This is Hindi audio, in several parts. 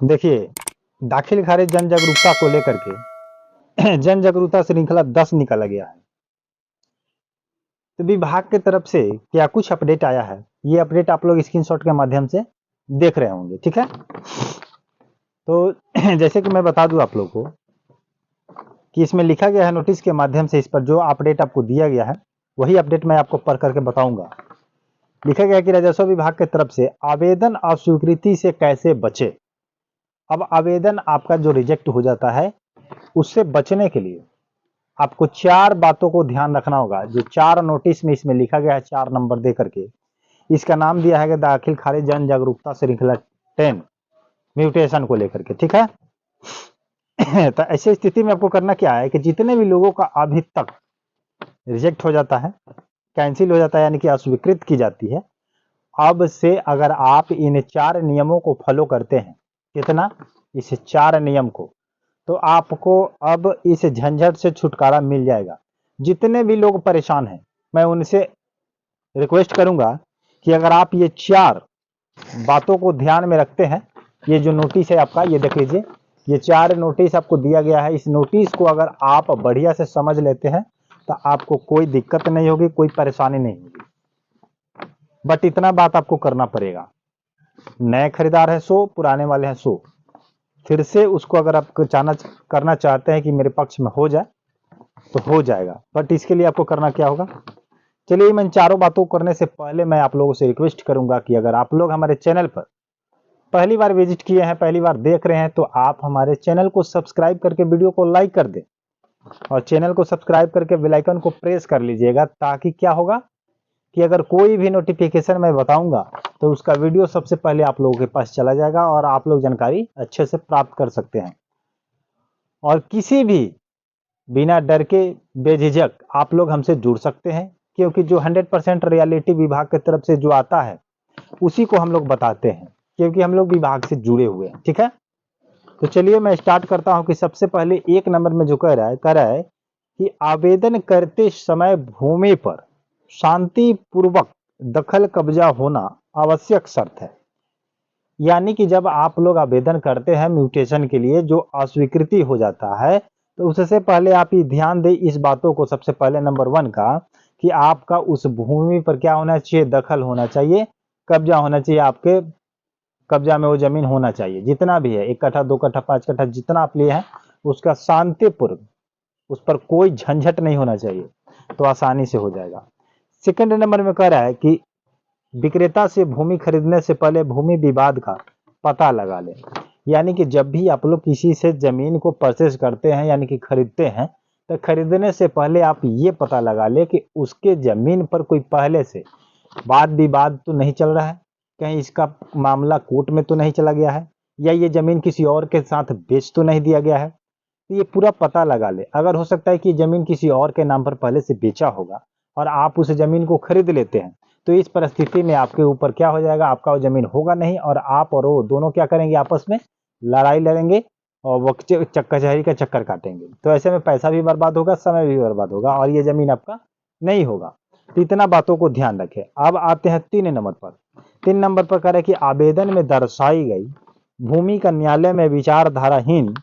देखिए, दाखिल खारिज जन जागरूकता को लेकर के जन जागरूकता श्रृंखला 10 निकाला गया है। तो विभाग की तरफ से क्या कुछ अपडेट आया है, ये अपडेट आप लोग स्क्रीनशॉट के माध्यम से देख रहे होंगे, ठीक है। तो जैसे कि मैं बता दूं आप लोगों को कि इसमें लिखा गया है नोटिस के माध्यम से, इस पर जो अपडेट आपको दिया गया है वही अपडेट मैं आपको पढ़ करके बताऊंगा। लिखा गया कि राजस्व विभाग की तरफ से आवेदन अस्वीकृति से कैसे बचे। अब आवेदन आपका जो रिजेक्ट हो जाता है उससे बचने के लिए आपको 4 बातों को ध्यान रखना होगा। जो 4 नोटिस में इसमें लिखा गया है 4 नंबर दे करके, इसका नाम दिया है दाखिल खारिज जन जागरूकता श्रृंखला 10 म्यूटेशन को लेकर के, ठीक है। तो ऐसी स्थिति में आपको करना क्या है कि जितने भी लोगों का अभी तक रिजेक्ट हो जाता है, कैंसिल हो जाता है, यानी कि अस्वीकृत की जाती है, अब से अगर आप इन 4 नियमों को फॉलो करते हैं, कितना, इस 4 नियम को, तो आपको अब इस झंझट से छुटकारा मिल जाएगा। जितने भी लोग परेशान हैं, मैं उनसे रिक्वेस्ट करूंगा कि अगर आप ये 4 बातों को ध्यान में रखते हैं, ये जो नोटिस है आपका, ये देख लीजिए, ये 4 नोटिस आपको दिया गया है। इस नोटिस को अगर आप बढ़िया से समझ लेते हैं तो आपको कोई दिक्कत नहीं होगी, कोई परेशानी नहीं होगी। बट इतना बात आपको करना पड़ेगा, नए खरीदार है 100, पुराने वाले हैं 100, फिर से उसको अगर आप करना चाहते हैं कि मेरे पक्ष में हो जाए तो हो जाएगा। बट इसके लिए आपको करना क्या होगा, चलिए मैं इन 4 बातों को करने से पहले मैं आप लोगों से रिक्वेस्ट करूंगा कि अगर आप लोग हमारे चैनल पर पहली बार विजिट किए हैं, पहली बार देख रहे हैं, तो आप हमारे चैनल को सब्सक्राइब करके वीडियो को लाइक कर दें और चैनल को सब्सक्राइब करके बेल आइकन को प्रेस कर लीजिएगा, ताकि क्या होगा कि अगर कोई भी नोटिफिकेशन मैं बताऊंगा तो उसका वीडियो सबसे पहले आप लोगों के पास चला जाएगा और आप लोग जानकारी अच्छे से प्राप्त कर सकते हैं। और किसी भी बिना डर के बेझिझक आप लोग हमसे जुड़ सकते हैं, क्योंकि जो 100% रियलिटी विभाग की तरफ से जो आता है उसी को हम लोग बताते हैं, क्योंकि हम लोग विभाग से जुड़े हुए हैं, ठीक है। तो चलिए मैं स्टार्ट करता हूं कि सबसे पहले 1 नंबर में जो कह रहा है कि आवेदन करते समय भूमि पर शांतिपूर्वक दखल कब्जा होना आवश्यक शर्त है। यानी कि जब आप लोग आवेदन करते हैं म्यूटेशन के लिए, जो अस्वीकृति हो जाता है, तो उससे पहले आप ये ध्यान दें इस बातों को, सबसे पहले नंबर 1 का, कि आपका उस भूमि पर क्या होना चाहिए, दखल होना चाहिए, कब्जा होना चाहिए, आपके कब्जा में वो जमीन होना चाहिए, जितना भी है, 1 कट्ठा 2 कट्ठा 5 कट्ठा जितना आप लिए हैं, उसका शांतिपूर्वक, उस पर कोई झंझट नहीं होना चाहिए, तो आसानी से हो जाएगा। सेकंड नंबर में कह रहा है कि विक्रेता से भूमि खरीदने से पहले भूमि विवाद का पता लगा लें। यानी कि जब भी आप लोग किसी से जमीन को परचेज करते हैं, यानी कि खरीदते हैं, तो खरीदने से पहले आप ये पता लगा ले कि उसके जमीन पर कोई पहले से वाद विवाद तो नहीं चल रहा है, कहीं इसका मामला कोर्ट में तो नहीं चला गया है, या ये जमीन किसी और के साथ बेच तो नहीं दिया गया है। तो ये पूरा पता लगा ले। अगर हो सकता है कि जमीन किसी और के नाम पर पहले से बेचा होगा और आप उस जमीन को खरीद लेते हैं, तो इस परिस्थिति में आपके ऊपर क्या हो जाएगा, आपका वो जमीन होगा नहीं, और आप और वो दोनों क्या करेंगे, आपस में लड़ाई लड़ेंगे और वो कचहरी का चक्कर काटेंगे। तो ऐसे में पैसा भी बर्बाद होगा, समय भी बर्बाद होगा, और ये जमीन आपका नहीं होगा। तो इतना बातों को ध्यान रखें। अब आते हैं 3 नंबर पर। 3 नंबर पर कह रहे कि आवेदन में दर्शाई गई भूमि का न्यायालय में विचारधाराहीन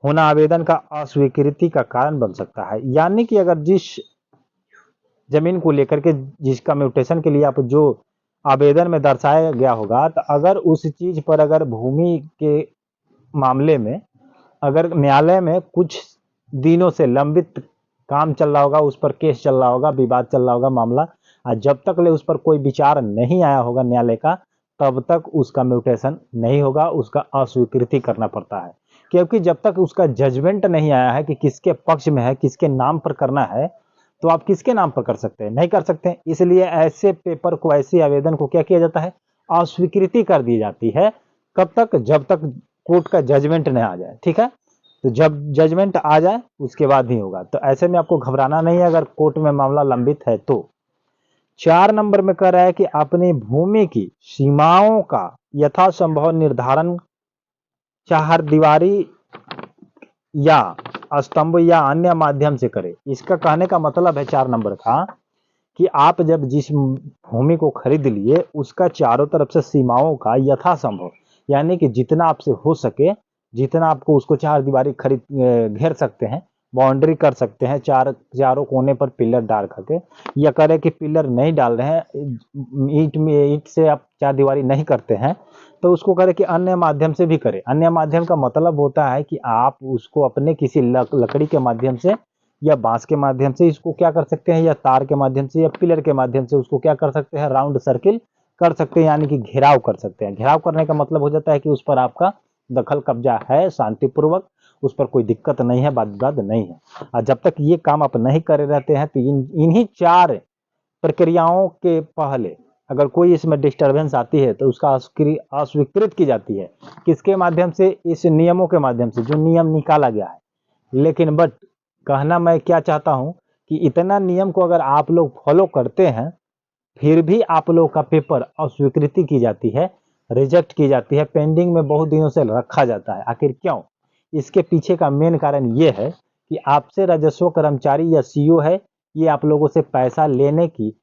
होना आवेदन का अस्वीकृति का कारण बन सकता है। यानी कि अगर जिस जमीन को लेकर के, जिसका म्यूटेशन के लिए आप जो आवेदन में दर्शाया गया होगा, तो अगर उस चीज पर, अगर भूमि के मामले में अगर न्यायालय में कुछ दिनों से लंबित काम चल रहा होगा, उस पर केस चल रहा होगा, विवाद चल रहा होगा, मामला, और जब तक ले उस पर कोई विचार नहीं आया होगा न्यायालय का, तब तक उसका म्यूटेशन नहीं होगा, उसका अस्वीकृति करना पड़ता है। क्योंकि जब तक उसका जजमेंट नहीं आया है कि किसके पक्ष में है, किसके नाम पर करना है, तो आप किसके नाम पर कर सकते हैं, नहीं कर सकते हैं। इसलिए ऐसे पेपर को, ऐसे आवेदन को क्या किया जाता है, अस्वीकृति कर दी जाती है। कब तक, जब तक कोर्ट का जजमेंट नहीं आ जाए, ठीक है। तो जब जजमेंट आ जाए उसके बाद ही होगा। तो ऐसे में आपको घबराना नहीं है अगर कोर्ट में मामला लंबित है तो। 4 नंबर में कह रहा है कि अपनी भूमि की सीमाओं का यथासंभव निर्धारण चार दीवारी या स्तंभ या अन्य माध्यम से करें। इसका कहने का मतलब है 4 नंबर का, कि आप जब जिस भूमि को खरीद लिए उसका चारों तरफ से सीमाओं का यथासंभव, यानी कि जितना आपसे हो सके, जितना आपको उसको चार दीवारी घेर सकते हैं, बाउंड्री कर सकते हैं, चारों कोने पर पिलर डाल करके, या करें कि पिलर नहीं डाल रहे हैं, ईंट से आप चार दीवारी नहीं करते हैं, तो उसको करें कि अन्य माध्यम से भी करें। अन्य माध्यम का मतलब होता है कि आप उसको अपने किसी लकड़ी के माध्यम से या बांस के माध्यम से इसको क्या कर सकते हैं, या तार के माध्यम से या पिलर के माध्यम से उसको क्या कर सकते हैं, राउंड सर्किल कर सकते हैं, यानी कि घेराव कर सकते हैं। घेराव करने का मतलब हो जाता है कि उस पर आपका दखल कब्जा है शांतिपूर्वक, उस पर कोई दिक्कत नहीं है, वाद नहीं है। और जब तक ये काम आप नहीं करे रहते हैं तो इन्हीं चार प्रक्रियाओं के पहले अगर कोई इसमें डिस्टरबेंस आती है तो उसका अस्वीकृत की जाती है। किसके माध्यम से? इस नियमों के माध्यम से, जो नियम निकाला गया है। लेकिन बट कहना मैं क्या चाहता हूं कि इतना नियम को अगर आप लोग फॉलो करते हैं, फिर भी आप लोग का पेपर अस्वीकृति की जाती है, रिजेक्ट की जाती है, पेंडिंग में बहुत दिनों से रखा जाता है। आखिर क्यों? इसके पीछे का मेन कारण ये है कि आपसे राजस्व कर्मचारी या सीओ है, ये आप लोगों से पैसा लेने की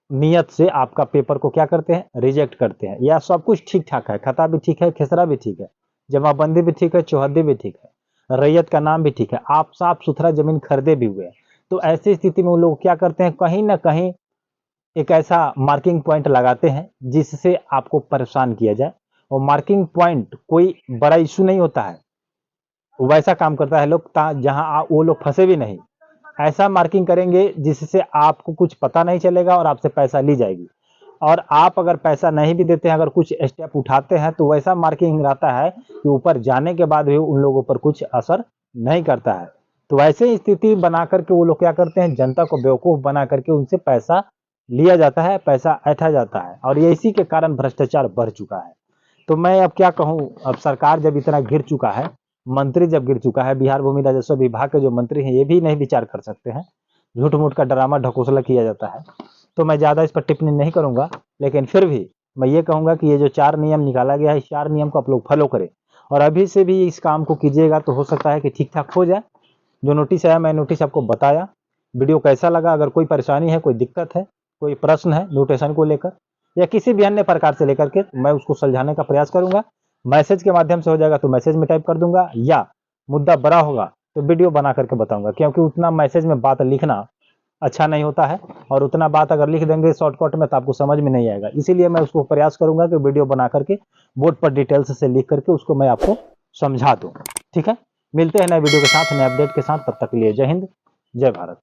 नियत से आपका पेपर को क्या करते हैं, रिजेक्ट करते हैं। या सब कुछ ठीक ठाक है, खता भी ठीक है, खेसरा भी ठीक है, जमाबंदी भी ठीक है, चौहद्दी भी ठीक है, रैयत का नाम भी ठीक है, आप साफ सुथरा जमीन खरीदे भी हुए हैं। तो ऐसी स्थिति में वो लोग क्या करते हैं, कहीं ना कहीं एक ऐसा मार्किंग पॉइंट लगाते हैं जिससे आपको परेशान किया जाए। और मार्किंग पॉइंट कोई बड़ा इशू नहीं होता है, वैसा काम करता है लोग जहां वो लोग फंसे भी नहीं। ऐसा मार्किंग करेंगे जिससे आपको कुछ पता नहीं चलेगा और आपसे पैसा ली जाएगी। और आप अगर पैसा नहीं भी देते हैं, अगर कुछ स्टेप उठाते हैं, तो वैसा मार्किंग रहता है कि ऊपर जाने के बाद भी उन लोगों पर कुछ असर नहीं करता है। तो ऐसे स्थिति बना करके वो लोग क्या करते हैं, जनता को बेवकूफ बना करके उनसे पैसा लिया जाता है, पैसा ऐंठा जाता है, और ये इसी के कारण भ्रष्टाचार बढ़ चुका है। तो मैं अब क्या कहूँ, अब सरकार जब इतना गिर चुका है, मंत्री जब गिर चुका है, बिहार भूमि राजस्व विभाग के जो मंत्री हैं ये भी नहीं विचार कर सकते हैं, झूठ मूठ का ड्रामा ढकोसला किया जाता है। तो मैं ज़्यादा इस पर टिप्पणी नहीं करूंगा, लेकिन फिर भी मैं ये कहूंगा कि ये जो 4 नियम निकाला गया है, इस 4 नियम को आप लोग फॉलो करें और अभी से भी इस काम को कीजिएगा, तो हो सकता है कि ठीक ठाक हो जाए। जो नोटिस आया, मैं नोटिस आपको बताया। वीडियो कैसा लगा? अगर कोई परेशानी है, कोई दिक्कत है, कोई प्रश्न है म्यूटेशन को लेकर या किसी भी अन्य प्रकार से लेकर के, मैं उसको सुलझाने का प्रयास करूंगा। मैसेज के माध्यम से हो जाएगा तो मैसेज में टाइप कर दूंगा, या मुद्दा बड़ा होगा तो वीडियो बना करके बताऊंगा, क्योंकि उतना मैसेज में बात लिखना अच्छा नहीं होता है, और उतना बात अगर लिख देंगे शॉर्टकट में तो आपको समझ में नहीं आएगा। इसीलिए मैं उसको प्रयास करूंगा कि वीडियो बना करके बोर्ड पर डिटेल्स से लिख करके उसको मैं आपको समझा दूं। ठीक है, मिलते हैं नए वीडियो के साथ, नए अपडेट के साथ। तब तक के लिए जय हिंद, जय भारत।